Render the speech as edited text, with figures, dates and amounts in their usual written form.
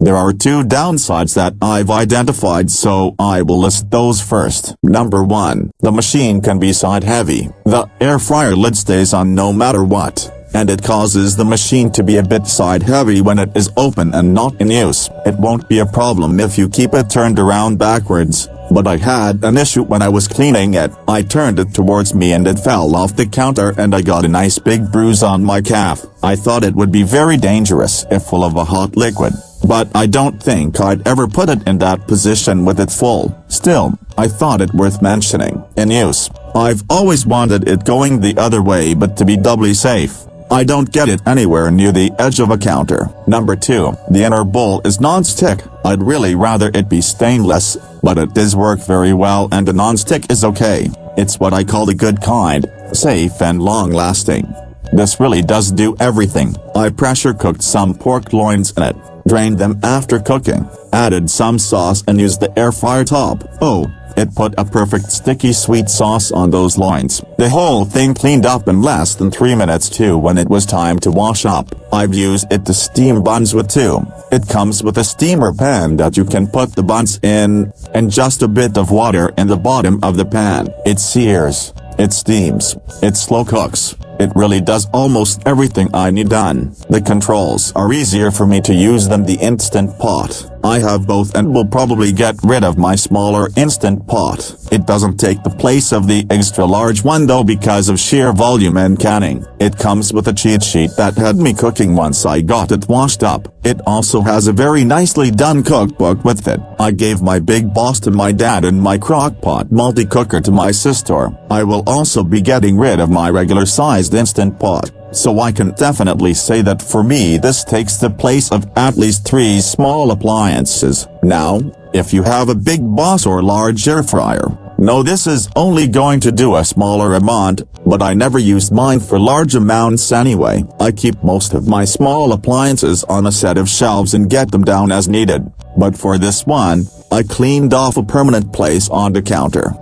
There are two downsides that I've identified, so I will list those first. Number 1. The machine can be side heavy. The air fryer lid stays on no matter what, and it causes the machine to be a bit side heavy when it is open and not in use. It won't be a problem if you keep it turned around backwards, but I had an issue when I was cleaning it. I turned it towards me and it fell off the counter and I got a nice big bruise on my calf. I thought it would be very dangerous if full of a hot liquid, but I don't think I'd ever put it in that position with it full. Still, I thought it worth mentioning. In use, I've always wanted it going the other way, but to be doubly safe, I don't get it anywhere near the edge of a counter. Number 2. The inner bowl is non-stick. I'd really rather it be stainless, but it does work very well and a non-stick is okay. It's what I call the good kind, safe and long-lasting. This really does do everything. I pressure cooked some pork loins in it, drained them after cooking, added some sauce and used the air fryer top. Oh, it put a perfect sticky sweet sauce on those loins. The whole thing cleaned up in less than 3 minutes too when it was time to wash up. I've used it to steam buns with too. It comes with a steamer pan that you can put the buns in, and just a bit of water in the bottom of the pan. It sears, it steams, it slow cooks. It really does almost everything I need done. The controls are easier for me to use than the Instant Pot. I have both and will probably get rid of my smaller Instant Pot. It doesn't take the place of the extra large one though because of sheer volume and canning. It comes with a cheat sheet that had me cooking once I got it washed up. It also has a very nicely done cookbook with it. I gave my big boss to my dad and my crock-pot multi-cooker to my sister. I will also be getting rid of my regular-sized Instant Pot, so I can definitely say that for me this takes the place of at least 3 small appliances. Now, if you have a big boss or large air fryer, no, this is only going to do a smaller amount, but I never used mine for large amounts anyway. I keep most of my small appliances on a set of shelves and get them down as needed, but for this one, I cleaned off a permanent place on the counter.